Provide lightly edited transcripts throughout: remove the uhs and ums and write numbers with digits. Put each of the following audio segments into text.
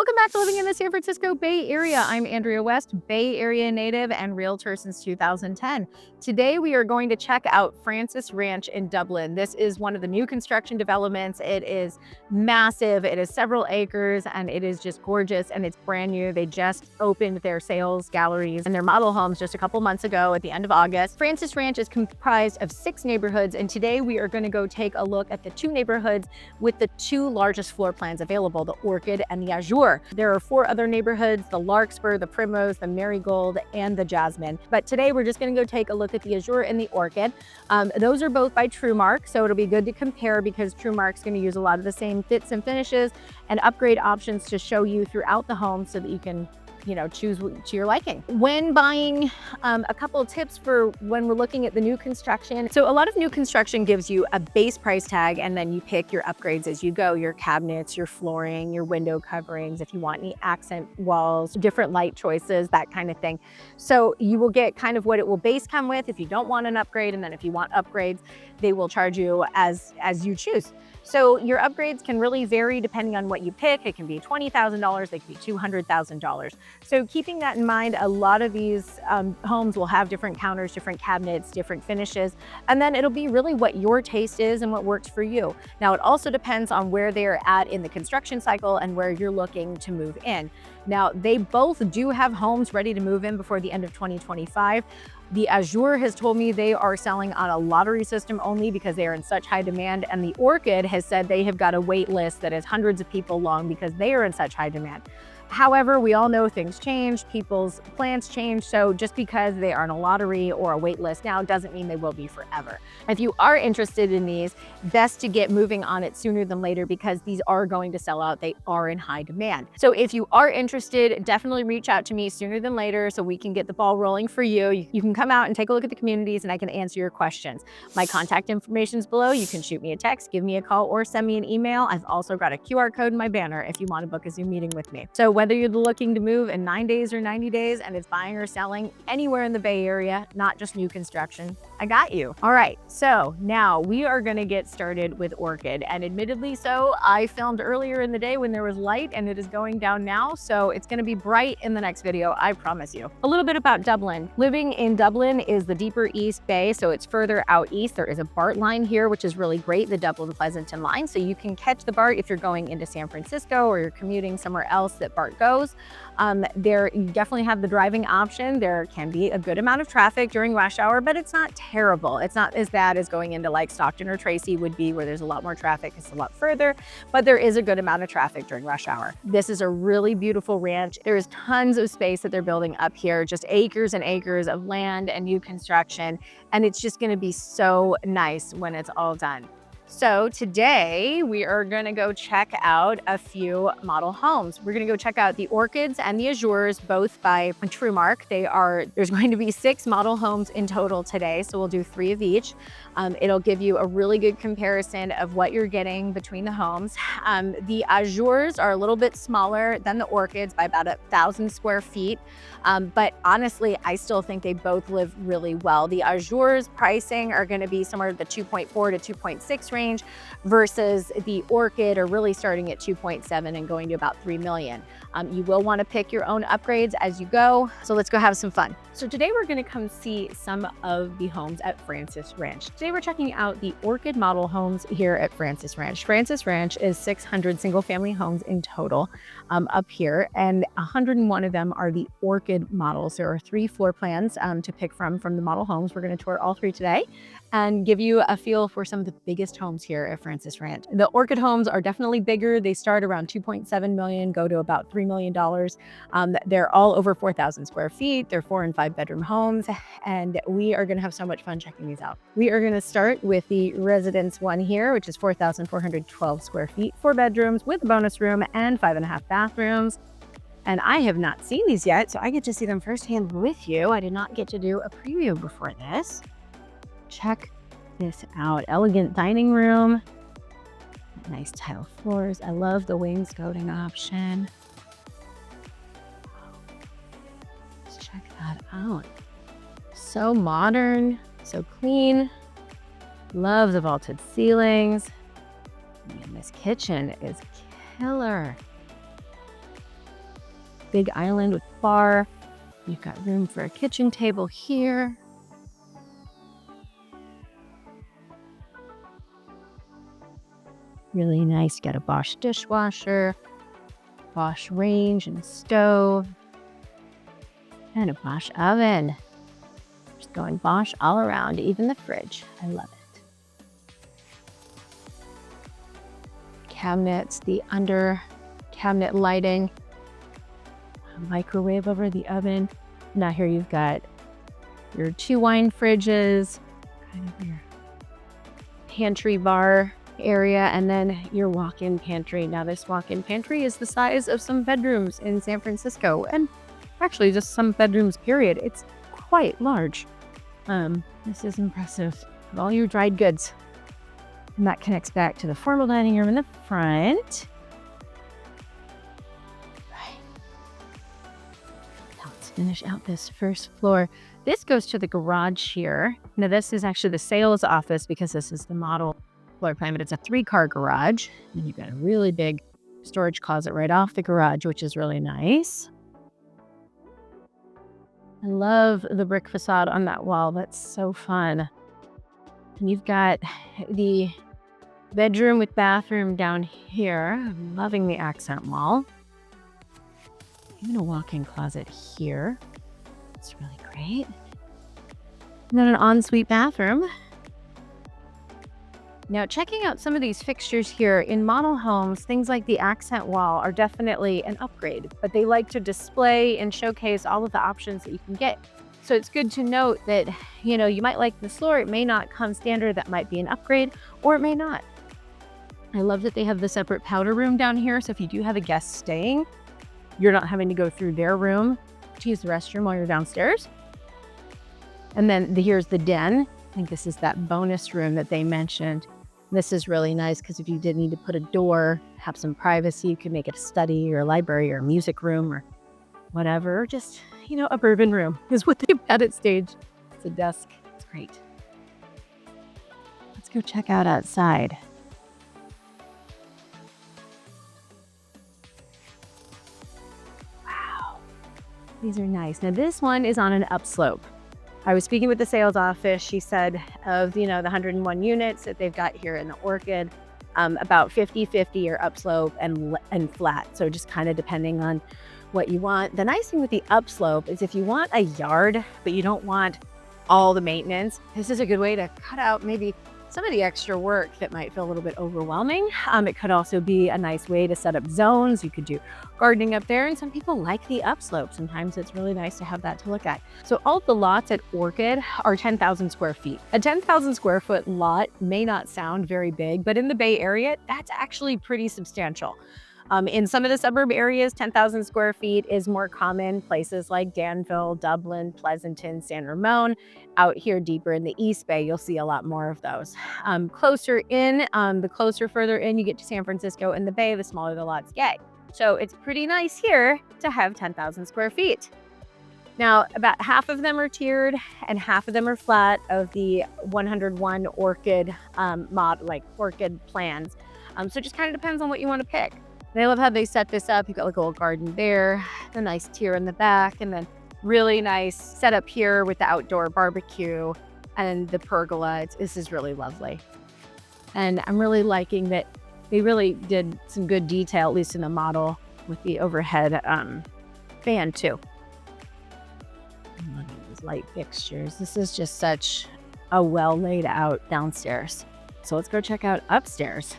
Welcome back to Living in the San Francisco Bay Area. I'm Andrea West, Bay Area native and realtor since 2010. Today we are going to check out Francis Ranch in Dublin. This is one of the new construction developments. It is massive, it is several acres, and it is just gorgeous, and it's brand new. They just opened their sales galleries and their model homes just a couple months ago at the end of August. Francis Ranch is comprised of 6 neighborhoods, and today we are going to go take a look at the 2 neighborhoods with the 2 largest floor plans available, the Orchid and the Azure. There are 4 other neighborhoods, the Larkspur, the Primrose, the Marigold, and the Jasmine. But today we're just going to go take a look at the Azure and the Orchid. Those are both by Trumark, so it'll be good to compare because Trumark's going to use a lot of the same fits and finishes and upgrade options to show you throughout the home so that you can choose to your liking. When buying, a couple of tips for when we're looking at the new construction. So a lot of new construction gives you a base price tag, and then you pick your upgrades as you go, your cabinets, your flooring, your window coverings, if you want any accent walls, different light choices, that kind of thing. So you will get kind of what it will base come with if you don't want an upgrade, and then if you want upgrades, they will charge you as you choose. So your upgrades can really vary depending on what you pick. It can be $20,000, they can be $200,000. So keeping that in mind, a lot of these homes will have different counters, different cabinets, different finishes, and then it'll be really what your taste is and what works for you. Now, it also depends on where they're at in the construction cycle and where you're looking to move in. Now, they both do have homes ready to move in before the end of 2025. The Azure has told me they are selling on a lottery system only because they are in such high demand, and the Orchid has said they have got a wait list that is hundreds of people long because they are in such high demand. However, we all know things change, people's plans change, so just because they are on a lottery or a wait list now doesn't mean they will be forever. If you are interested in these, best to get moving on it sooner than later because these are going to sell out. They are in high demand. So if you are interested, definitely reach out to me sooner than later so we can get the ball rolling for you. You can come out and take a look at the communities and I can answer your questions. My contact information is below. You can shoot me a text, give me a call, or send me an email. I've also got a QR code in my banner if you want to book a Zoom meeting with me. So whether you're looking to move in 9 days or 90 days and it's buying or selling anywhere in the Bay Area, not just new construction, I got you. All right, so now we are gonna get started with Orchid, and admittedly so, I filmed earlier in the day when there was light and it is going down now, so it's gonna be bright in the next video, I promise you. A little bit about Dublin. Living in Dublin is the deeper East Bay, so it's further out east. There is a BART line here, which is really great, the Dublin Pleasanton line, so you can catch the BART if you're going into San Francisco or you're commuting somewhere else that BART goes. There you definitely have the driving option. There can be a good amount of traffic during rush hour, but it's not terrible. It's not as bad as going into like Stockton or Tracy would be, where there's a lot more traffic. It's a lot further, but there is a good amount of traffic during rush hour. This is a really beautiful ranch. There is tons of space that they're building up here, just acres and acres of land and new construction, and it's just going to be so nice when it's all done. So today we are gonna go check out a few model homes. We're gonna go check out the Orchids and the Azures, both by Trumark. There's going to be 6 model homes in total today, so we'll do 3 of each. It'll give you a really good comparison of what you're getting between the homes. The Azures are a little bit smaller than the Orchids by about 1,000 square feet. But honestly, I still think they both live really well. The Azure's pricing are gonna be somewhere the 2.4 to 2.6 range versus the Orchid are really starting at 2.7 and going to about 3 million. You will want to pick your own upgrades as you go. So let's go have some fun. So today we're going to come see some of the homes at Francis Ranch. Today we're checking out the Orchid model homes here at Francis Ranch. Francis Ranch is 600 single family homes in total up here, and 101 of them are the Orchid models. There are 3 floor plans to pick from the model homes. We're going to tour all 3 today and give you a feel for some of the biggest homes here at Francis Ranch. The Orchid homes are definitely bigger. They start around 2.7 million, go to about $3 million. They're all over 4,000 square feet. They're 4 and 5 bedroom homes, and we are gonna have so much fun checking these out. We are gonna start with the Residence 1 here, which is 4,412 square feet, 4 bedrooms with a bonus room and 5.5 bathrooms. And I have not seen these yet, so I get to see them firsthand with you. I did not get to do a preview before this. Check this out. Elegant dining room, nice tile floors. I love the wainscoting option. Let's check that out. So modern, so clean. Love the vaulted ceilings. And this kitchen is killer. big island with bar. You've got room for a kitchen table here. Really nice. Got a Bosch dishwasher, Bosch range and stove, and a Bosch oven. Just going Bosch all around, even the fridge. I love it. Cabinets, the under cabinet lighting, a microwave over the oven. Now here you've got your 2 wine fridges, kind of your pantry bar area, and then your walk-in pantry. Now this walk-in pantry is the size of some bedrooms in San Francisco, and actually just some bedrooms period. It's quite large. This is impressive. With all your dried goods. And that connects back to the formal dining room in the front. Right. Now let's finish out this first floor. This goes to the garage here. Now this is actually the sales office because this is the model floor plan, but it's a 3-car garage. And you've got a really big storage closet right off the garage, which is really nice. I love the brick facade on that wall. That's so fun. And you've got the bedroom with bathroom down here. I'm loving the accent wall. Even a walk-in closet here. It's really great. And then an ensuite bathroom. Now, checking out some of these fixtures here in model homes, things like the accent wall are definitely an upgrade, but they like to display and showcase all of the options that you can get. So it's good to note that, you might like this floor. It may not come standard. That might be an upgrade, or it may not. I love that they have the separate powder room down here. So if you do have a guest staying, you're not having to go through their room to use the restroom while you're downstairs. And then here's the den. I think this is that bonus room that they mentioned. This is really nice because if you did need to put a door, have some privacy, you could make it a study or a library or a music room or whatever. Just, a bourbon room is what they've got at stage. It's a desk. It's great. Let's go check out outside. Wow. These are nice. Now this one is on an upslope. I was speaking with the sales office. She said of, the 101 units that they've got here in the Orchid, about 50-50 are upslope and flat. So just kind of depending on what you want. The nice thing with the upslope is if you want a yard, but you don't want all the maintenance, this is a good way to cut out maybe some of the extra work that might feel a little bit overwhelming. It could also be a nice way to set up zones. You could do gardening up there, and some people like the upslope. Sometimes it's really nice to have that to look at. So all of the lots at Orchid are 10,000 square feet. A 10,000 square foot lot may not sound very big, but in the Bay Area, that's actually pretty substantial. In some of the suburb areas, 10,000 square feet is more common. Places like Danville, Dublin, Pleasanton, San Ramon. Out here deeper in the East Bay, you'll see a lot more of those. Further in you get to San Francisco and the Bay, the smaller the lots get. So it's pretty nice here to have 10,000 square feet. Now, about half of them are tiered and half of them are flat of the 101 Orchid Orchid plans. So it just kind of depends on what you want to pick. And I love how they set this up. You've got like a little garden there, a nice tier in the back, and then really nice setup here with the outdoor barbecue and the pergola. This is really lovely. And I'm really liking that they really did some good detail, at least in the model, with the overhead fan too. Look at these light fixtures. This is just such a well laid out downstairs. So let's go check out upstairs.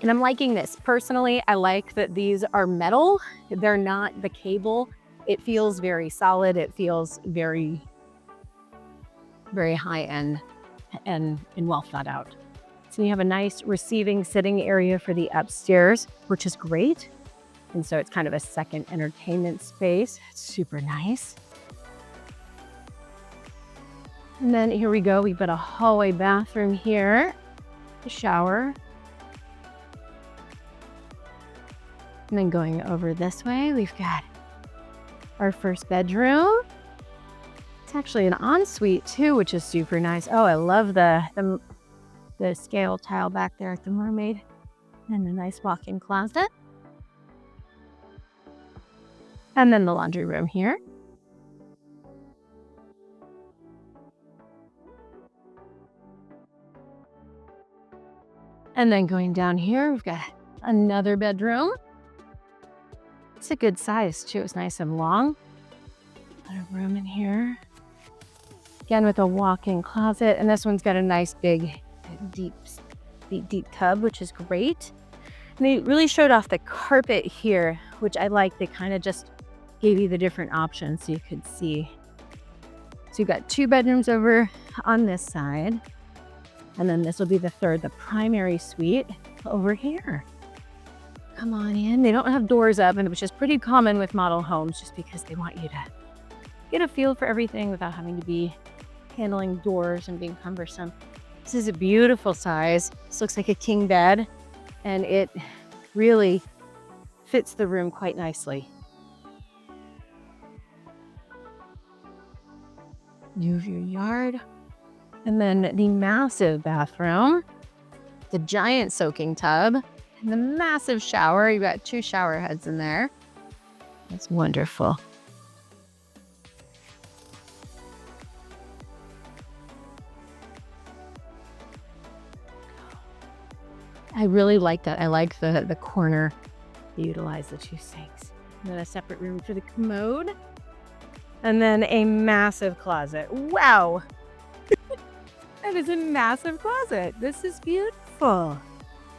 And I'm liking this. Personally, I like that these are metal. They're not the cable. It feels very solid. It feels very, very high end and well thought out. So you have a nice receiving sitting area for the upstairs, which is great. And so it's kind of a second entertainment space. It's super nice. And then here we go. We've got a hallway bathroom here, a shower. And then going over this way, we've got our first bedroom. It's actually an ensuite too, which is super nice. Oh, I love the scale tile back there at the mermaid, and a nice walk-in closet. And then the laundry room here. And then going down here, we've got another bedroom. It's a good size too. It's nice and long. A lot of room in here. Again, with a walk-in closet. And this one's got a nice big, deep tub, which is great. And they really showed off the carpet here, which I like. They kind of just gave you the different options so you could see. So you've got 2 bedrooms over on this side. And then this will be the third, the primary suite over here. Come on in. They don't have doors up, which is pretty common with model homes, just because they want you to get a feel for everything without having to be handling doors and being cumbersome. This is a beautiful size. This looks like a king bed, and it really fits the room quite nicely. View of your yard. And then the massive bathroom, the giant soaking tub, and the massive shower. You've got 2 shower heads in there. That's wonderful. I really like that. I like the corner. Utilize the 2 sinks. And then a separate room for the commode. And then a massive closet. Wow. That is a massive closet. This is beautiful.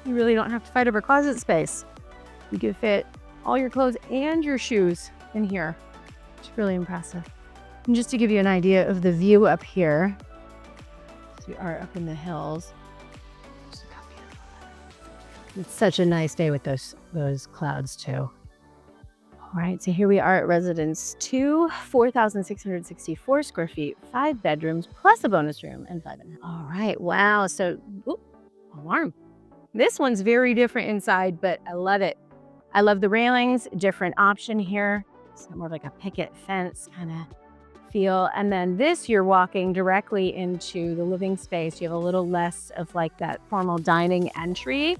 You really don't have to fight over closet space. You can fit all your clothes and your shoes in here. It's really impressive. And just to give you an idea of the view up here, so we are up in the hills. Just look how beautiful. It's such a nice day with those clouds too. All right, so here we are at Residence 2, 4,664 square feet, 5 bedrooms, plus a bonus room, and 5.5. All right, wow. So, alarm. This one's very different inside, but I love it. I love the railings, different option here. It's more like a picket fence kind of feel. And then this, you're walking directly into the living space. You have a little less of like that formal dining entry.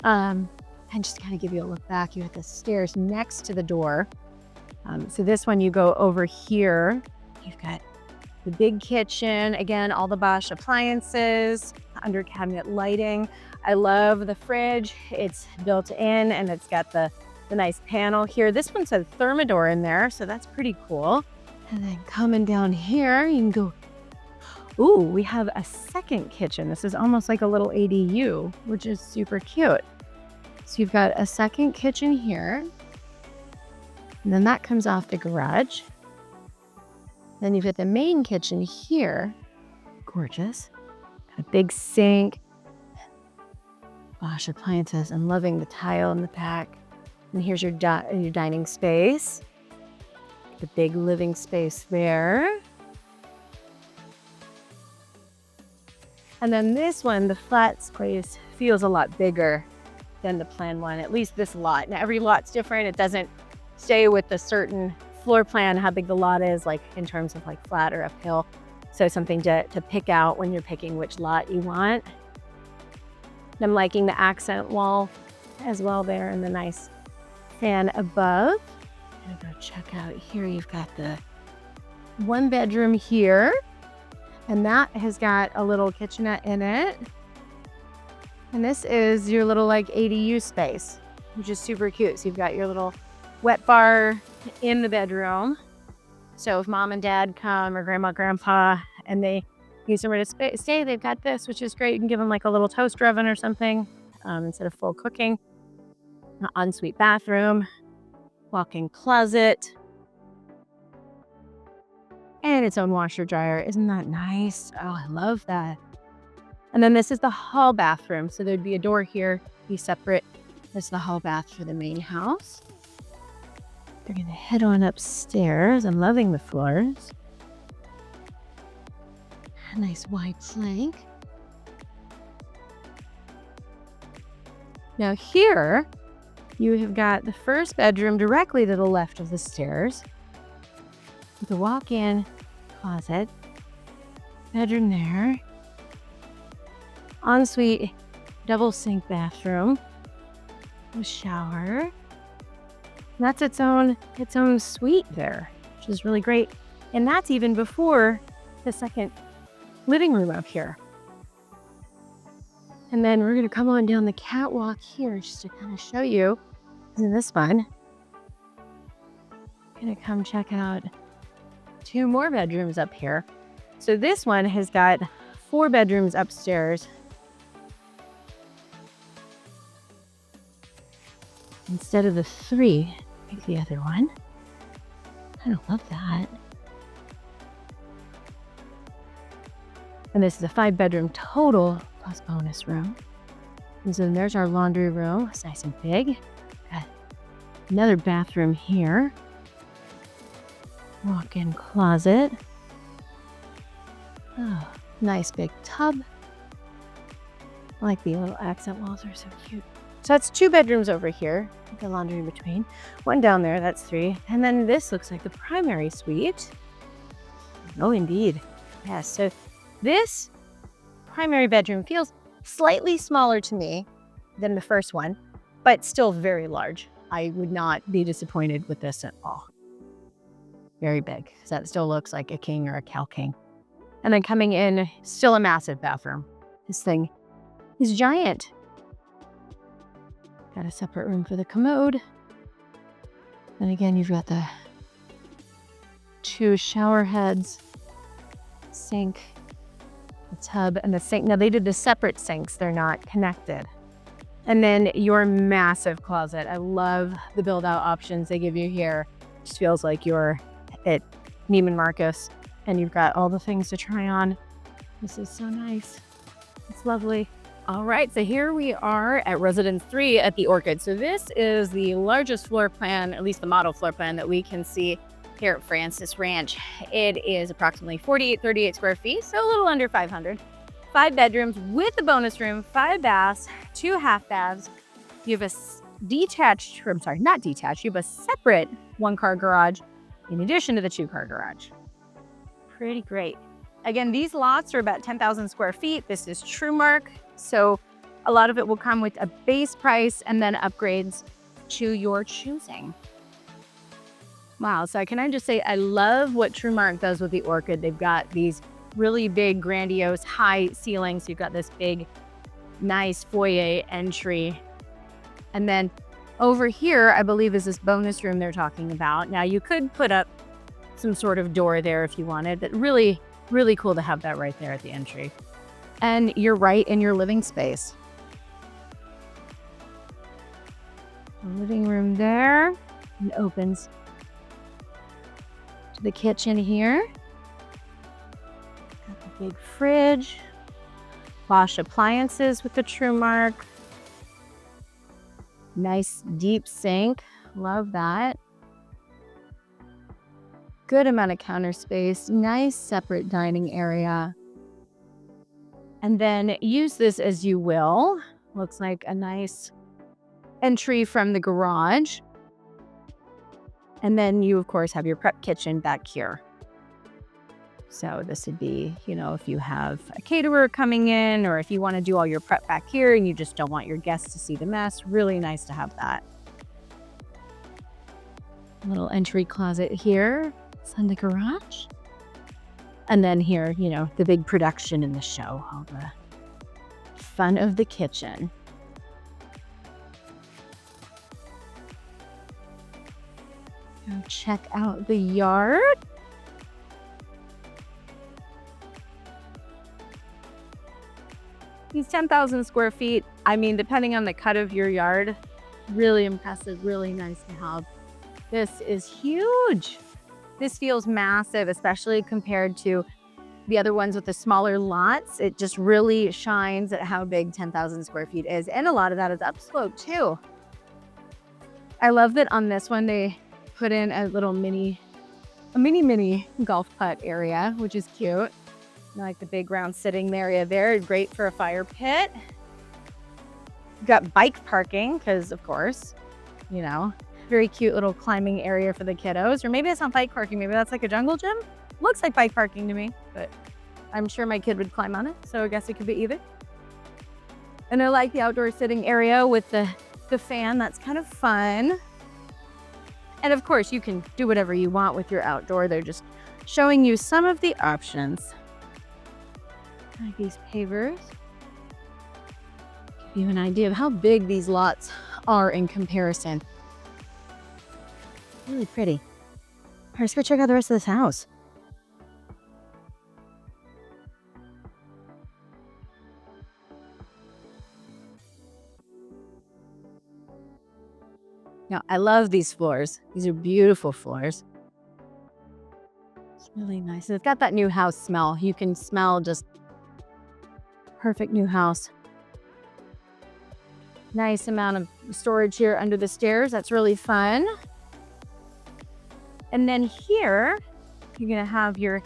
And just kind of give you a look back, you have the stairs next to the door. So this one, you go over here. You've got the big kitchen. Again, all the Bosch appliances, under cabinet lighting. I love the fridge. It's built in and it's got the nice panel here. This one's a thermidor in there, so that's pretty cool. And then coming down here, you can go, ooh, we have a second kitchen. This is almost like a little ADU, which is super cute. So you've got a second kitchen here, and then that comes off the garage. Then you've got the main kitchen here. Gorgeous. Got a big sink. Bosch appliances. I'm loving the tile in the back. And here's your dining space. The big living space there. And then this one, the flat space, feels a lot bigger than the plan one, at least this lot. Now every lot's different. It doesn't stay with a certain floor plan, how big the lot is, like in terms of like flat or uphill. So something to pick out when you're picking which lot you want. And I'm liking the accent wall as well there and the nice fan above. I'm gonna go check out here. You've got the 1 bedroom here, and that has got a little kitchenette in it. And this is your little like ADU space, which is super cute. So you've got your little wet bar in the bedroom. So if mom and dad come, or grandma, grandpa, and they need somewhere to stay, they've got this, which is great. You can give them like a little toaster oven or something instead of full cooking. An ensuite bathroom, walk-in closet, and its own washer dryer. Isn't that nice? Oh, I love that. And then this is the hall bathroom. So there'd be a door here, be separate. This is the hall bath for the main house. They're gonna head on upstairs. I'm loving the floors. A nice wide plank. Now here, you have got the first bedroom directly to the left of the stairs. With a walk-in closet. Bedroom there. Ensuite double sink bathroom, a shower, That's its own suite there, which is really great. And that's even before the second living room up here. And then we're gonna come on down the catwalk here just to kind of show you. Isn't this fun? Gonna come check out 2 more bedrooms up here. So this one has got 4 bedrooms upstairs instead of the 3 like the other one. I don't love that. And this is a 5-bedroom total plus bonus room. And so there's our laundry room. It's nice and big. Got another bathroom here. Walk-in closet. Oh, nice big tub. I like the little accent walls, are so cute. So that's 2 bedrooms over here, with the laundry in between. 1 down there, that's 3. And then this looks like the primary suite. Oh, indeed. Yes, so this primary bedroom feels slightly smaller to me than the first one, but still very large. I would not be disappointed with this at all. Very big, because that still looks like a king or a cow king. And then coming in, still a massive bathroom. This thing is giant. Got a separate room for the commode. And again, you've got the 2 shower heads, sink, the tub, and the sink. Now they did the separate sinks, they're not connected. And then your massive closet. I love the build out options they give you here. It just feels like you're at Neiman Marcus and you've got all the things to try on. This is so nice. It's lovely. All right, so here we are at Residence 3 at the Orchid. So this is the largest floor plan, at least the model floor plan that we can see here at Francis Ranch. It is approximately 38 square feet, so a little under 500. 5 bedrooms with a bonus room, 5 baths, 2 half baths. You have a detached, or I'm sorry, not detached, you have a separate 1-car garage in addition to the 2-car garage. Pretty great. Again, these lots are about 10,000 square feet. This is Trumark, so a lot of it will come with a base price and then upgrades to your choosing. Wow, so can I just say, I love what Trumark does with the Orchid. They've got these really big, grandiose, high ceilings. You've got this big, nice foyer entry. And then over here, I believe is this bonus room they're talking about. Now you could put up some sort of door there if you wanted, but really, really cool to have that right there at the entry. And you're right in your living space. The living room there, and opens to the kitchen here. Got the big fridge, Bosch appliances with the Trumark. Nice deep sink, love that. Good amount of counter space, nice separate dining area. And then use this as you will. Looks like a nice entry from the garage. And then you, of course, have your prep kitchen back here. So this would be, you know, if you have a caterer coming in or if you want to do all your prep back here and you just don't want your guests to see the mess, really nice to have that. Little entry closet here. It's in the garage. And then here, you know, the big production in the show, all the fun of the kitchen. Go check out the yard. These 10,000 square feet, I mean, depending on the cut of your yard, really impressive, really nice to have. This is huge. This feels massive, especially compared to the other ones with the smaller lots. It just really shines at how big 10,000 square feet is. And a lot of that is upslope too. I love that on this one, they put in a little mini golf putt area, which is cute. I like the big round sitting area there. Great for a fire pit. Got bike parking, because of course, you know, very cute little climbing area for the kiddos. Or maybe it's not bike parking, maybe that's like a jungle gym. Looks like bike parking to me, but I'm sure my kid would climb on it. So I guess it could be either. And I like the outdoor sitting area with the fan. That's kind of fun. And of course, you can do whatever you want with your outdoor. They're just showing you some of the options. Like these pavers. Give you an idea of how big these lots are in comparison. Really pretty. All right, let's go check out the rest of this house. Now, I love these floors. These are beautiful floors. It's really nice. And it's got that new house smell. You can smell just perfect new house. Nice amount of storage here under the stairs. That's really fun. And then here, you're gonna have your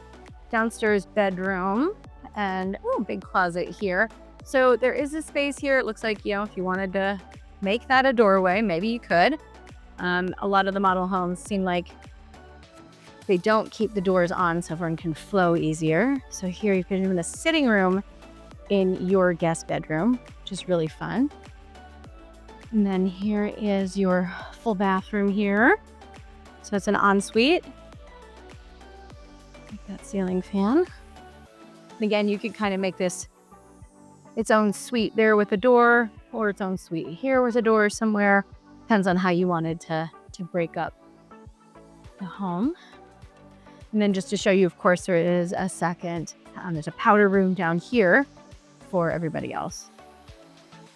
downstairs bedroom and big closet here. So there is a space here. It looks like, if you wanted to make that a doorway, maybe you could. A lot of the model homes seem like they don't keep the doors on so everyone can flow easier. So here you can have a sitting room in your guest bedroom, which is really fun. And then here is your full bathroom here. So it's an ensuite. Like that ceiling fan. And again, you could kind of make this its own suite there with a door, or its own suite here with a door somewhere. Depends on how you wanted to break up the home. And then just to show you, of course, there is a second, there's a powder room down here for everybody else.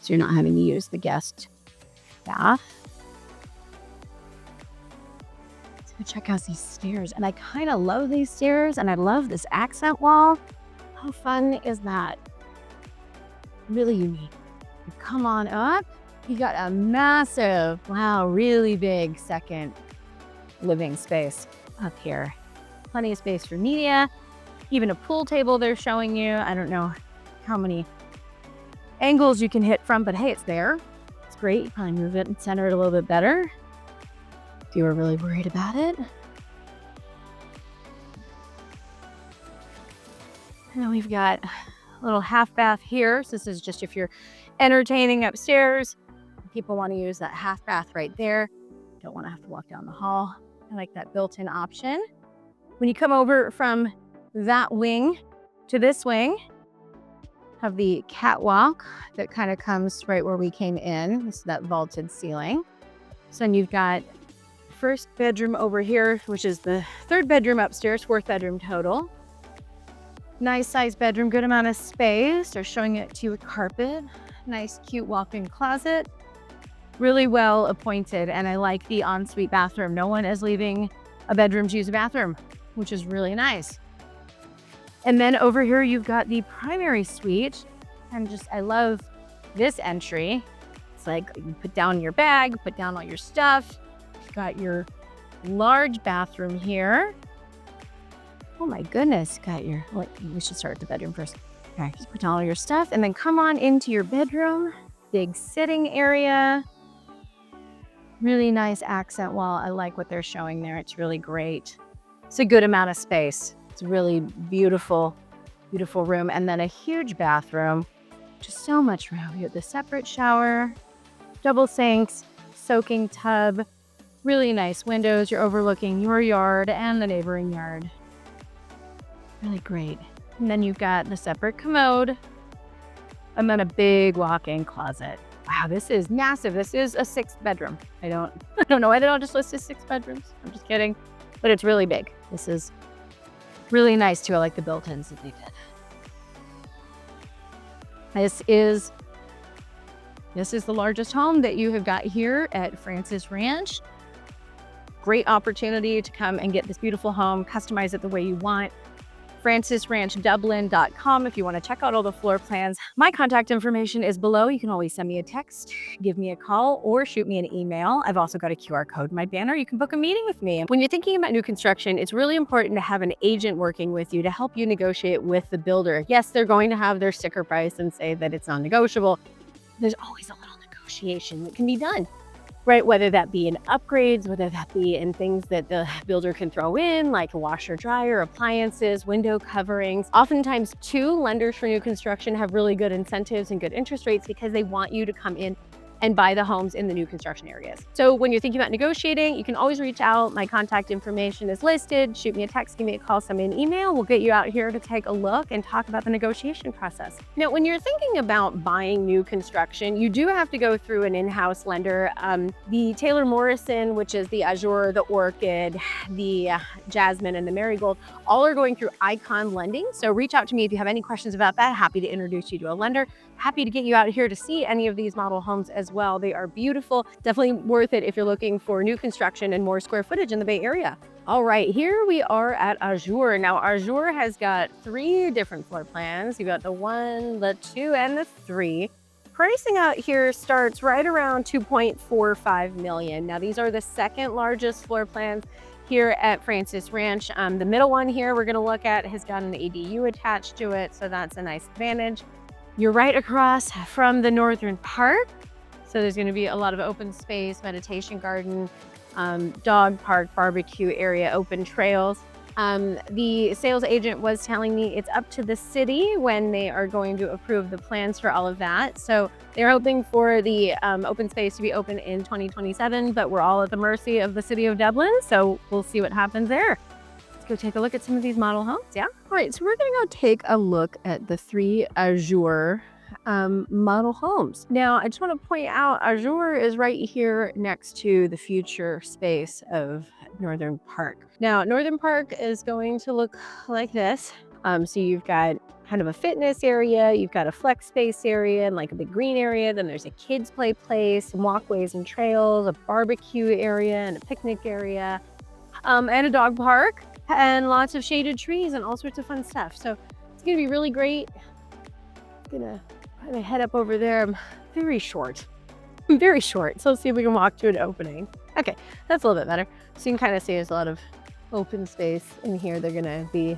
So you're not having to use the guest bath. Let's go check out these stairs. And I kind of love these stairs, and I love this accent wall. How fun is that? Really unique. You come on up. You got a massive, really big second living space up here. Plenty of space for media, even a pool table they're showing you. I don't know how many angles you can hit from, but hey, it's there. It's great. You probably move it and center it a little bit better if you were really worried about it. And then we've got a little half bath here. So this is just if you're entertaining upstairs. People want to use that half bath right there. Don't want to have to walk down the hall. I like that built-in option. When you come over from that wing to this wing, have the catwalk that kind of comes right where we came in. This is that vaulted ceiling. So then you've got first bedroom over here, which is the third bedroom upstairs, fourth bedroom total. Nice size bedroom, good amount of space. They're showing it to you with carpet. Nice, cute walk-in closet. Really well appointed, and I like the ensuite bathroom. No one is leaving a bedroom to use a bathroom, which is really nice. And then over here, you've got the primary suite, and I love this entry. It's like you put down your bag, put down all your stuff. You've got your large bathroom here. Oh my goodness, we should start at the bedroom first. Okay, just put down all your stuff, and then come on into your bedroom. Big sitting area. Really nice accent wall. I like what they're showing there. It's really great. It's a good amount of space. It's a really beautiful, beautiful room. And then a huge bathroom. Just so much room. You have the separate shower, double sinks, soaking tub, really nice windows. You're overlooking your yard and the neighboring yard. Really great. And then you've got the separate commode and then a big walk-in closet. Wow, this is massive. This is a 6th bedroom. I don't know why they don't just list as 6 bedrooms. I'm just kidding, but it's really big. This is really nice too. I like the built-ins that they did. This is the largest home that you have got here at Francis Ranch. Great opportunity to come and get this beautiful home, customize it the way you want. francisranchdublin.com if you want to check out all the floor plans. My contact information is below. You can always send me a text, give me a call, or shoot me an email. I've also got a QR code in my banner. You can book a meeting with me. When you're thinking about new construction, it's really important to have an agent working with you to help you negotiate with the builder. Yes, they're going to have their sticker price and say that it's non-negotiable. There's always a little negotiation that can be done, right? Whether that be in upgrades, whether that be in things that the builder can throw in, like a washer, dryer, appliances, window coverings. Oftentimes too, lenders for new construction have really good incentives and good interest rates because they want you to come in and buy the homes in the new construction areas. So when you're thinking about negotiating, you can always reach out. My contact information is listed. Shoot me a text, give me a call, send me an email. We'll get you out here to take a look and talk about the negotiation process. Now, when you're thinking about buying new construction, you do have to go through an in-house lender. The Taylor Morrison, which is the Azure, the Orchid, the Jasmine, and the Marigold, all are going through Icon Lending. So reach out to me if you have any questions about that. Happy to introduce you to a lender. Happy to get you out here to see any of these model homes as well. They are beautiful. Definitely worth it if you're looking for new construction and more square footage in the Bay Area. All right, here we are at Azure. Now, Azure has got 3 different floor plans. You've got the 1, the 2, and the 3. Pricing out here starts right around $2.45 million. Now, these are the second largest floor plans here at Francis Ranch. The middle one here we're gonna look at has got an ADU attached to it, so that's a nice advantage. You're right across from the Northern Park. So there's gonna be a lot of open space, meditation garden, dog park, barbecue area, open trails. The sales agent was telling me it's up to the city when they are going to approve the plans for all of that. So they're hoping for the open space to be open in 2027, but we're all at the mercy of the city of Dublin. So we'll see what happens there. Let's go take a look at some of these model homes, yeah? All right, so we're gonna go take a look at the 3 Azure model homes. Now, I just want to point out Azure is right here next to the future space of Northern Park. Now, Northern Park is going to look like this. So you've got kind of a fitness area, you've got a flex space area and like a big green area. Then there's a kids play place, some walkways and trails, a barbecue area and a picnic area, and a dog park and lots of shaded trees and all sorts of fun stuff. So it's gonna be really great. I'm gonna head up over there. I'm very short. So let's see if we can walk to an opening. Okay, that's a little bit better. So you can kind of see there's a lot of open space in here. They're gonna be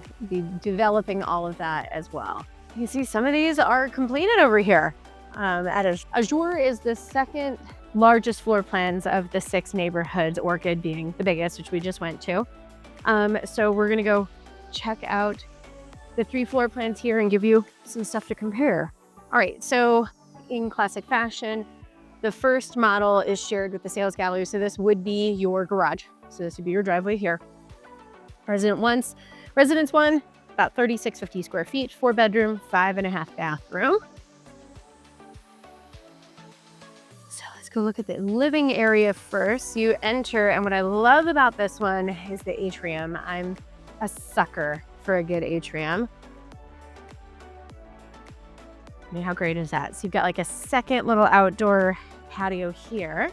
developing all of that as well. You can see some of these are completed over here. Azure is the second largest floor plans of the 6 neighborhoods, Orchid being the biggest, which we just went to. So we're gonna go check out the 3 floor plans here and give you some stuff to compare. All right, so in classic fashion, the first model is shared with the sales gallery. So this would be your garage. So this would be your driveway here. Residence 1, about 3,650 square feet, 4 bedroom, 5.5 bathroom. So let's go look at the living area first. You enter, and what I love about this one is the atrium. I'm a sucker for a good atrium. I mean, how great is that? So you've got like a second little outdoor patio here.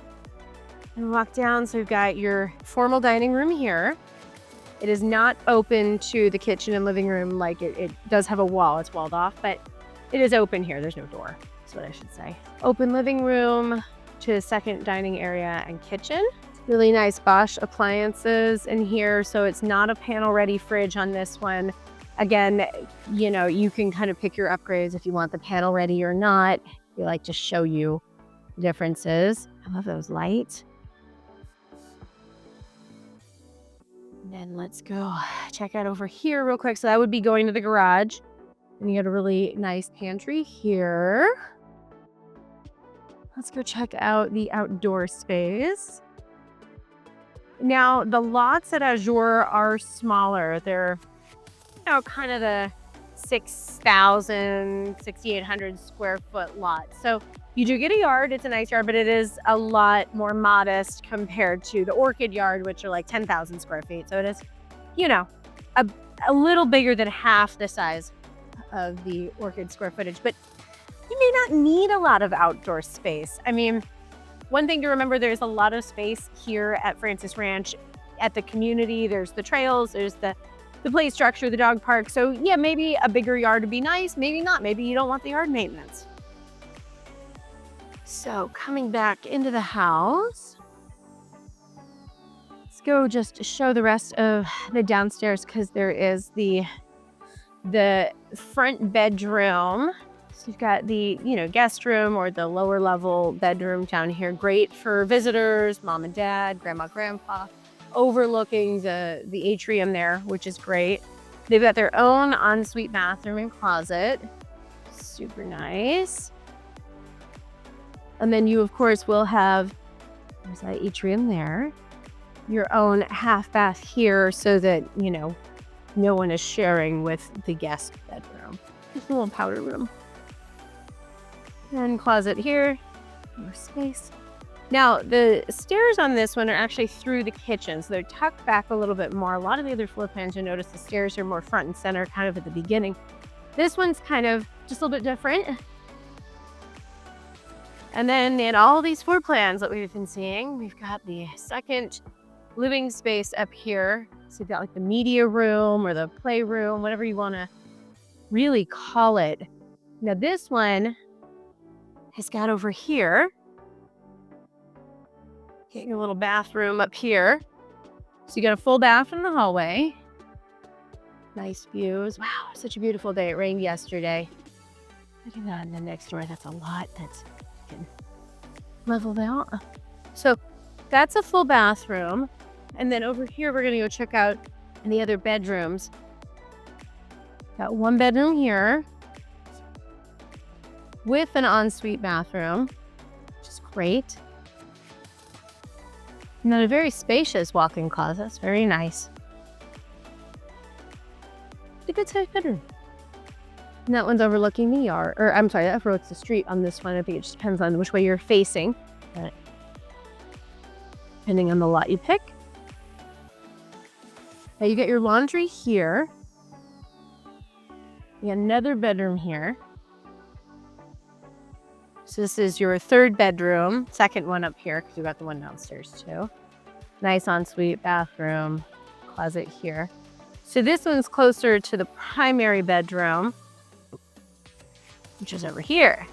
And walk down, so we've got your formal dining room here. It is not open to the kitchen and living room. Like it does have a wall, it's walled off, but it is open here. There's no door, that's what I should say. Open living room to a second dining area and kitchen. Really nice Bosch appliances in here. So it's not a panel ready fridge on this one. Again, you know, you can kind of pick your upgrades if you want the panel ready or not. We like to show you the differences. I love those lights. And then let's go check out over here real quick. So that would be going to the garage. And you got a really nice pantry here. Let's go check out the outdoor space. Now, the lots at Azure are smaller. They're, you know, kind of the 6,000, 6,800 square foot lot. So you do get a yard. It's a nice yard, but it is a lot more modest compared to the Orchid yard, which are like 10,000 square feet. So it is, you know, a little bigger than half the size of the Orchid square footage, but you may not need a lot of outdoor space. I mean, one thing to remember, there's a lot of space here at Francis Ranch at the community. There's the trails, there's the play structure, the dog park. So yeah, maybe a bigger yard would be nice, maybe not. Maybe you don't want the yard maintenance. So coming back into the house, let's go just show the rest of the downstairs, because there is the front bedroom. So you've got the, you know, guest room or the lower level bedroom down here. Great for visitors, mom and dad, grandma, grandpa, overlooking the atrium there, which is great. They've got their own ensuite bathroom and closet. Super nice. And then you, of course, will have, there's that atrium there, your own half bath here so that, you know, no one is sharing with the guest bedroom. Just a little powder room. And closet here, more space. Now, the stairs on this one are actually through the kitchen, so they're tucked back a little bit more. A lot of the other floor plans, you'll notice the stairs are more front and center, kind of at the beginning. This one's kind of just a little bit different. And then in all these floor plans that we've been seeing, we've got the second living space up here. So you've got like the media room or the playroom, whatever you want to really call it. Now this one has got over here, getting a little bathroom up here. So you got a full bath in the hallway. Nice views. Wow, such a beautiful day. It rained yesterday. Look at that in the next door. That's a lot. That's leveled out. So that's a full bathroom. And then over here, we're going to go check out the other bedrooms. Got one bedroom here with an ensuite bathroom, which is great. And then a very spacious walk-in closet. It's very nice. It's a good sized bedroom. And that one's overlooking the yard, or I'm sorry, that overlooks the street on this one. I think it just depends on which way you're facing, but depending on the lot you pick. Now you get your laundry here. You got another bedroom here. So this is your third bedroom, second one up here, because you got the one downstairs too. Nice ensuite bathroom, closet here. So this one's closer to the primary bedroom, which is over here.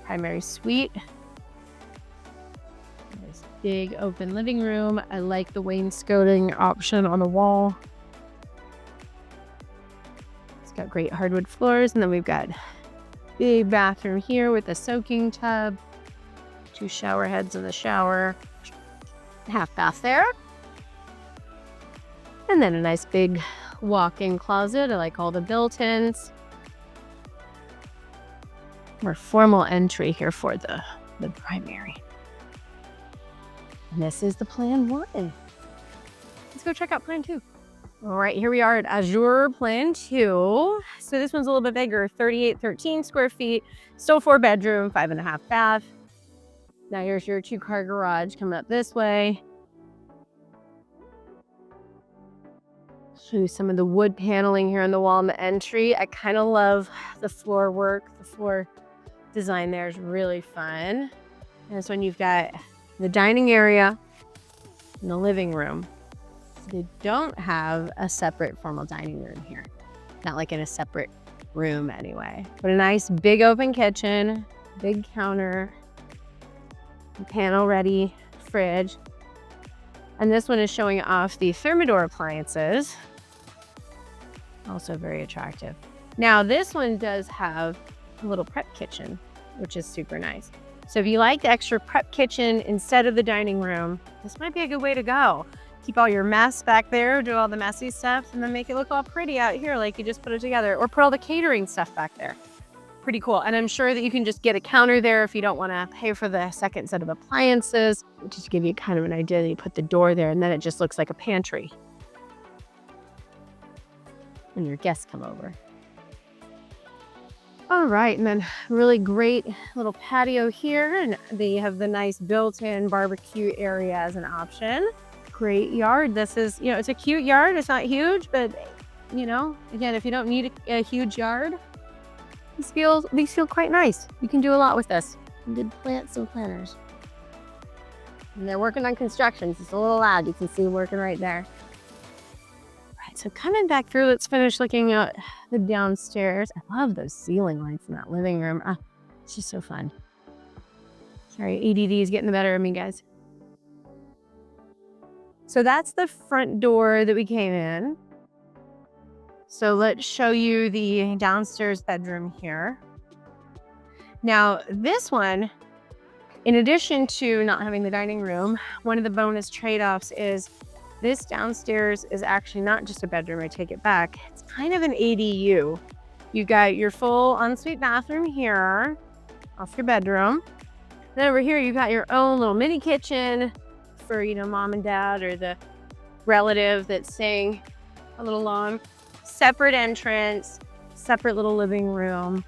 Primary suite. Nice big open living room. I like the wainscoting option on the wall. It's got great hardwood floors, and then we've got big bathroom here with a soaking tub, 2 shower heads in the shower, half bath there, and then a nice big walk-in closet. I like all the built-ins. More formal entry here for the primary. And this is the plan 1. Let's go check out plan 2. All right, here we are at Azure plan 2. So this one's a little bit bigger, 3813 square feet, still 4 bedroom, 5.5 bath. Now here's your 2-car garage coming up this way. Show you some of the wood paneling here on the wall in the entry. I kind of love the floor work. The floor design there is really fun. And this one you've got the dining area and the living room. They don't have a separate formal dining room here. Not like in a separate room anyway. But a nice big open kitchen, big counter, panel ready fridge. And this one is showing off the Thermador appliances. Also very attractive. Now this one does have a little prep kitchen, which is super nice. So if you like the extra prep kitchen instead of the dining room, this might be a good way to go. Keep all your mess back there, do all the messy stuff, and then make it look all pretty out here like you just put it together, or put all the catering stuff back there. Pretty cool. And I'm sure that you can just get a counter there if you don't want to pay for the second set of appliances. Just to give you kind of an idea, you put the door there and then it just looks like a pantry. And your guests come over. All right, and then really great little patio here, and they have the nice built-in barbecue area as an option. Great yard. This is, you know, it's a cute yard. It's not huge, but you know, again, if you don't need a huge yard, these feel quite nice. You can do a lot with this. You did plant some planters. And they're working on construction. It's a little loud. You can see them working right there. Right, so coming back through, let's finish looking at the downstairs. I love those ceiling lights in that living room. It's just so fun. Sorry, ADD is getting the better of me, guys. So that's the front door that we came in. So let's show you the downstairs bedroom here. Now this one, in addition to not having the dining room, one of the bonus trade-offs is this downstairs is actually not just a bedroom. I take it back. It's kind of an ADU. You got your full ensuite bathroom here off your bedroom. Then over here, you got your own little mini kitchen for, mom and dad or the relative that's staying a little long. Separate entrance, separate little living room.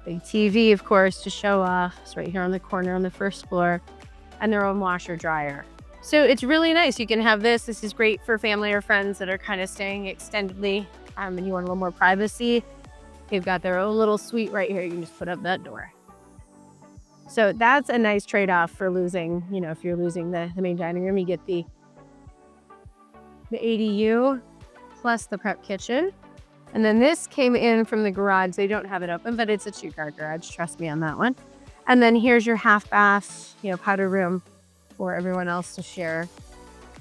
Big TV, of course, to show off. It's right here on the corner on the first floor. And their own washer dryer. So it's really nice. You can have this. This is great for family or friends that are kind of staying extendedly and you want a little more privacy. They've got their own little suite right here. You can just put up that door. So that's a nice trade-off for losing, if you're losing the main dining room, you get the ADU plus the prep kitchen. And then this came in from the garage. They don't have it open, but it's a 2-car garage. Trust me on that one. And then here's your half bath, powder room for everyone else to share.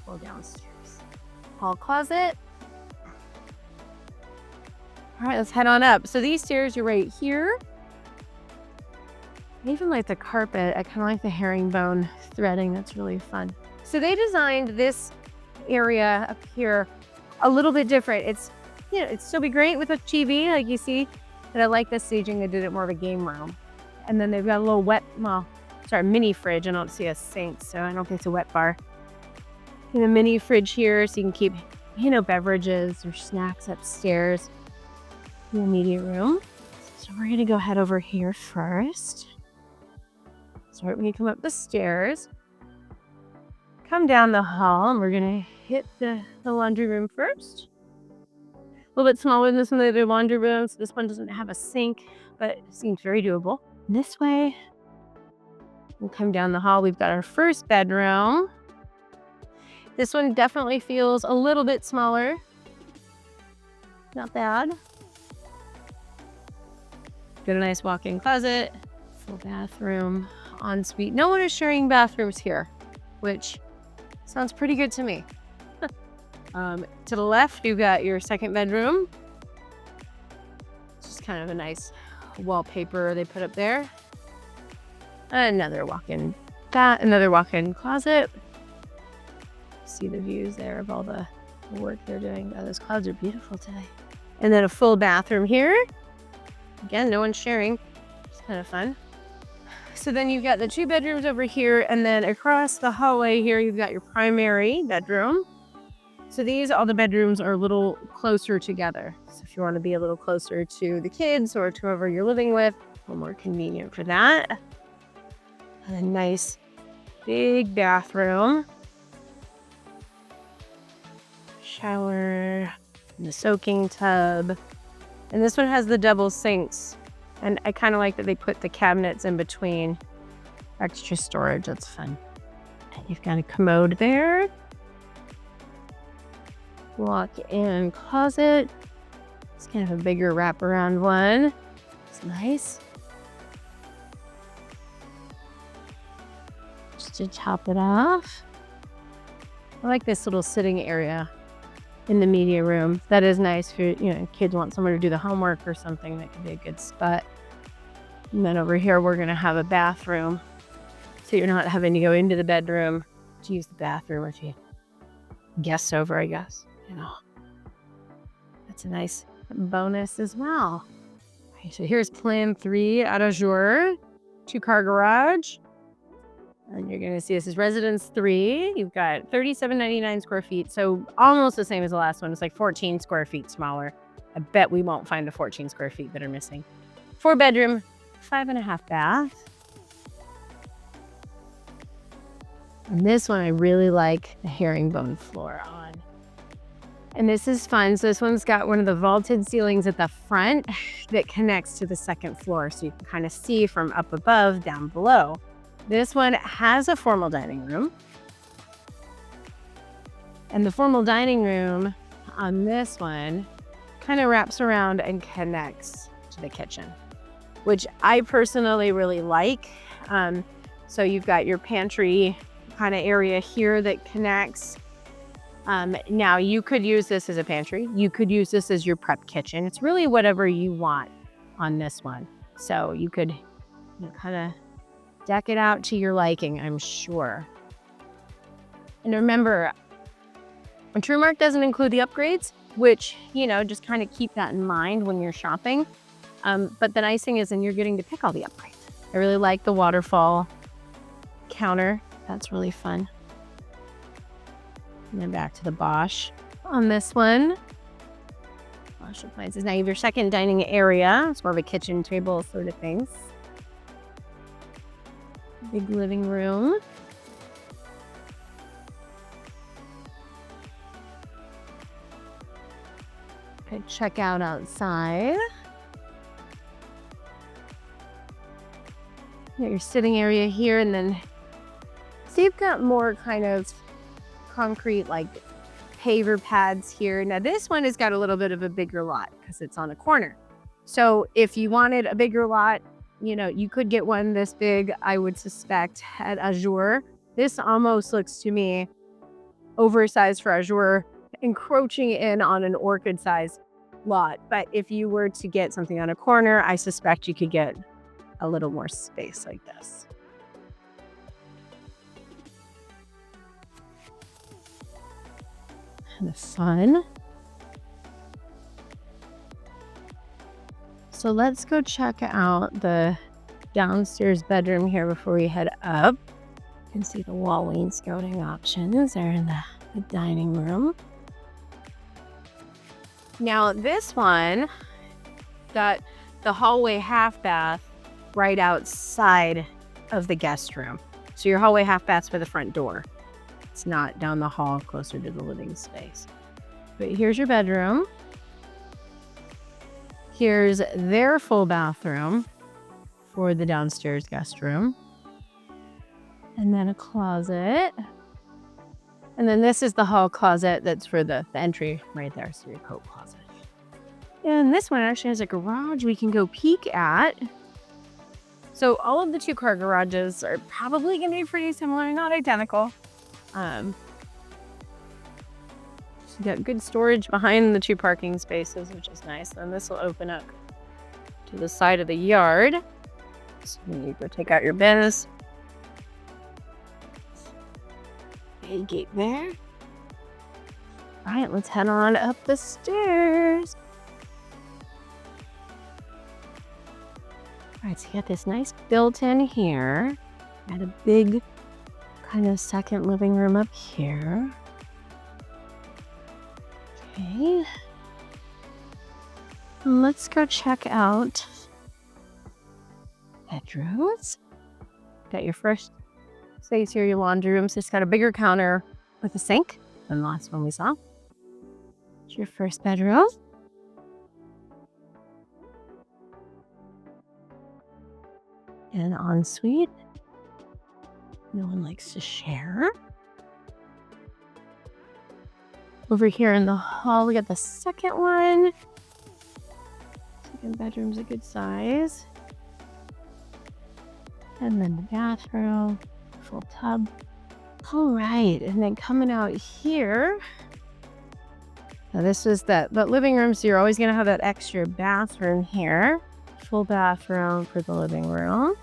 Go downstairs. Hall closet. All right, let's head on up. So these stairs are right here. I even like the carpet. I kind of like the herringbone threading. That's really fun. So they designed this area up here a little bit different. It's, it'd still be great with a TV, like you see, but I like the staging. They did it more of a game room. And then they've got a little mini fridge. I don't see a sink, so I don't think it's a wet bar. And a mini fridge here, so you can keep, beverages or snacks upstairs in the media room. So we're gonna go head over here first. So when you come up the stairs, come down the hall, and we're gonna hit the laundry room first. A little bit smaller than this one, the laundry room, so this one doesn't have a sink, but it seems very doable. This way, we'll come down the hall. We've got our first bedroom. This one definitely feels a little bit smaller. Not bad. Got a nice walk-in closet, full bathroom, ensuite. No one is sharing bathrooms here, which sounds pretty good to me. To the left, you've got your second bedroom. It's just kind of a nice wallpaper they put up there. Another walk-in closet. See the views there of all the work they're doing. Oh, those clouds are beautiful today. And then a full bathroom here. Again, no one's sharing. It's kind of fun. So then you've got the 2 bedrooms over here, and then across the hallway here, you've got your primary bedroom. So all the bedrooms are a little closer together. So if you want to be a little closer to the kids or to whoever you're living with, a little more convenient for that. And a nice big bathroom. Shower, and the soaking tub. And this one has the double sinks. And I kind of like that they put the cabinets in between. Extra storage, that's fun. And you've got a commode there. Walk-in closet. It's kind of a bigger wraparound one. It's nice. Just to top it off. I like this little sitting area in the media room. That is nice for, kids want somewhere to do the homework or something. That could be a good spot. And then over here, we're gonna have a bathroom. So you're not having to go into the bedroom to use the bathroom if you guest over, I guess. That's a nice bonus as well. Okay, so here's plan 3 at Azure, 2-car garage. And you're gonna see this is Residence 3. You've got 3799 square feet. So almost the same as the last one. It's like 14 square feet smaller. I bet we won't find the 14 square feet that are missing. 4-bedroom, 5.5 bath. And this one, I really like the herringbone floor on. And this is fun. So this one's got one of the vaulted ceilings at the front that connects to the second floor. So you can kind of see from up above down below. This one has a formal dining room. And the formal dining room on this one kind of wraps around and connects to the kitchen, which I personally really like. So you've got your pantry kind of area here that connects. Now you could use this as a pantry. You could use this as your prep kitchen. It's really whatever you want on this one. So you could kind of deck it out to your liking, I'm sure. And remember, Trumark doesn't include the upgrades, which, just kind of keep that in mind when you're shopping. But the nice thing is, then you're getting to pick all the upgrades. I really like the waterfall counter. That's really fun. And then back to the Bosch on this one. Bosch appliances. Now you have your second dining area. It's more of a kitchen table sort of things. Big living room. Okay, check out outside. You got your sitting area here, and then so you've got more kind of concrete like paver pads here. Now this one has got a little bit of a bigger lot because it's on a corner. So if you wanted a bigger lot, you know, you could get one this big, I would suspect, at Azure. This almost looks to me oversized for Azure, encroaching in on an Orchid size lot. But if you were to get something on a corner, I suspect you could get a little more space like this. Kind of fun. So let's go check out the downstairs bedroom here before we head up. You can see the wall wainscoting options are in the dining room. Now this one got the hallway half bath right outside of the guest room. So your hallway half bath's for the front door. It's not down the hall closer to the living space. But here's your bedroom. Here's their full bathroom for the downstairs guest room. And then a closet. And then this is the hall closet that's for the entry right there, so your coat closet. And this one actually has a garage we can go peek at. So all of the 2-car garages are probably going to be pretty similar, not identical. So you got good storage behind the 2 parking spaces, which is nice. Then this will open up to the side of the yard. So you go take out your bins. Big gate there. All right, let's head on up the stairs. All right, so you got this nice built-in here. Got a big kind of second living room up here. Okay. Let's go check out bedrooms. Got your first space here, your laundry room. So it's got a bigger counter with a sink than the last one we saw. It's your first bedroom. And an ensuite. No one likes to share. Over here in the hall, we got the second one. Second bedroom's a good size. And then the bathroom, full tub. All right, and then coming out here. Now this is the living room, so you're always gonna have that extra bathroom here. Full bathroom for the living room.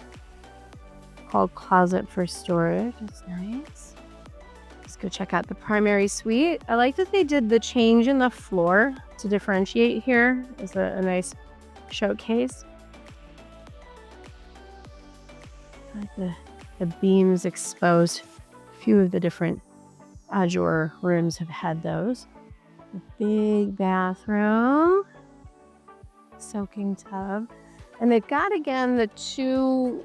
Hall closet for storage, it's nice. Let's go check out the primary suite. I like that they did the change in the floor to differentiate here. Is a nice showcase. I like the beams exposed. A few of the different Azure rooms have had those. A big bathroom, soaking tub. And they've got, again, the 2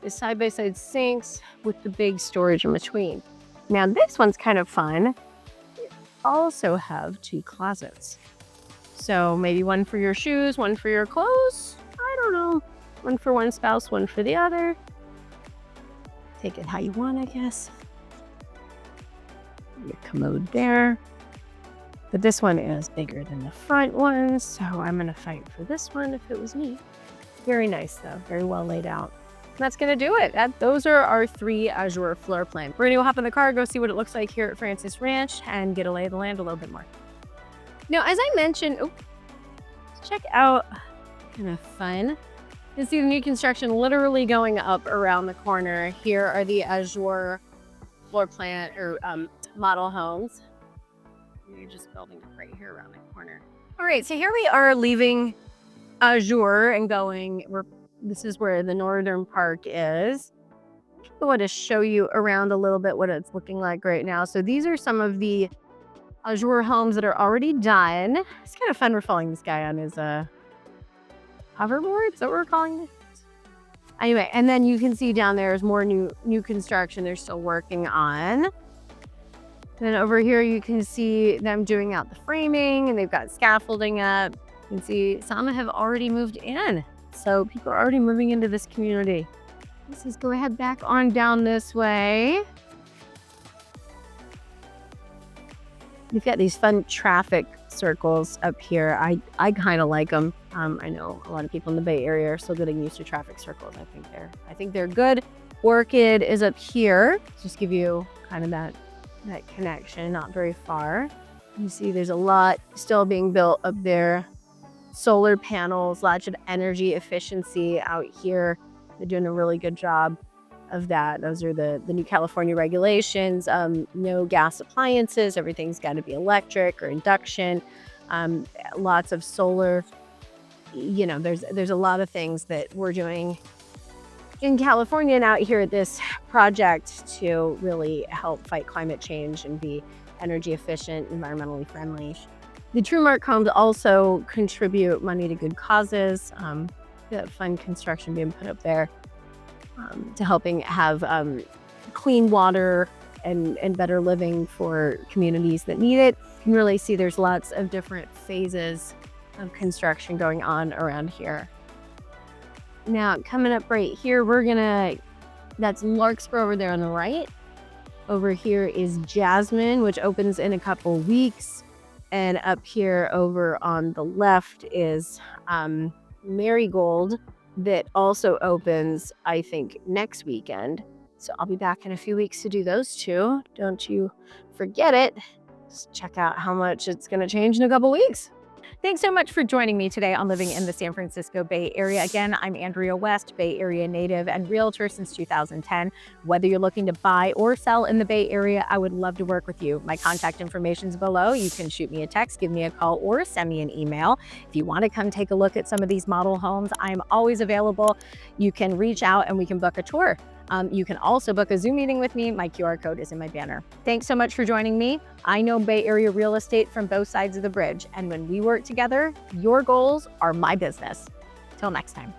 side-by-side sinks with the big storage in between. Now this one's kind of fun. You also have 2 closets. So maybe one for your shoes, one for your clothes. I don't know. One for one spouse, one for the other. Take it how you want, I guess. Your commode there. But this one is bigger than the front one, so I'm gonna fight for this one if it was me. Very nice though, very well laid out. That's gonna do it. Those are our 3 Azure floor plan. We're gonna go hop in the car, go see what it looks like here at Francis Ranch and get a lay of the land a little bit more. Now, as I mentioned, check out, kind of fun. You can see the new construction literally going up around the corner. Here are the Azure floor plan or model homes. You're just building it right here around the corner. All right, so here we are leaving Azure and going, this is where the northern park is. I want to show you around a little bit what it's looking like right now. So these are some of the Azure homes that are already done. It's kind of fun. We're following this guy on his hoverboard. Is that what we're calling it? Anyway, and then you can see down there is more new construction they're still working on. Then over here you can see them doing out the framing, and they've got scaffolding up. You can see some have already moved in. So people are already moving into this community. Let's just go ahead back on down this way. You've got these fun traffic circles up here. I kind of like them. I know a lot of people in the Bay Area are still getting used to traffic circles. I think they're good. Orchid is up here. Just give you kind of that connection, not very far. You see there's a lot still being built up there. Solar panels, lots of energy efficiency out here. They're doing a really good job of that. Those are the new California regulations. No gas appliances. Everything's got to be electric or induction. Lots of solar. You know, there's a lot of things that we're doing in California and out here at this project to really help fight climate change and be energy efficient, environmentally friendly. The Trumark Homes also contribute money to good causes. Got fun construction being put up there to helping have clean water and better living for communities that need it. You can really see there's lots of different phases of construction going on around here. Now, coming up right here, that's Larkspur over there on the right. Over here is Jasmine, which opens in a couple weeks. And up here over on the left is Marigold, that also opens, I think, next weekend. So I'll be back in a few weeks to do those two. Don't you forget it. Just check out how much it's going to change in a couple weeks. Thanks so much for joining me today on Living in the San Francisco Bay Area. Again, I'm Andrea West, Bay Area native and realtor since 2010. Whether you're looking to buy or sell in the Bay Area, I would love to work with you. My contact information is below. You can shoot me a text, give me a call, or send me an email. If you want to come take a look at some of these model homes, I'm always available. You can reach out and we can book a tour. You can also book a Zoom meeting with me. My QR code is in my banner. Thanks so much for joining me. I know Bay Area real estate from both sides of the bridge, and when we work together, your goals are my business. Till next time.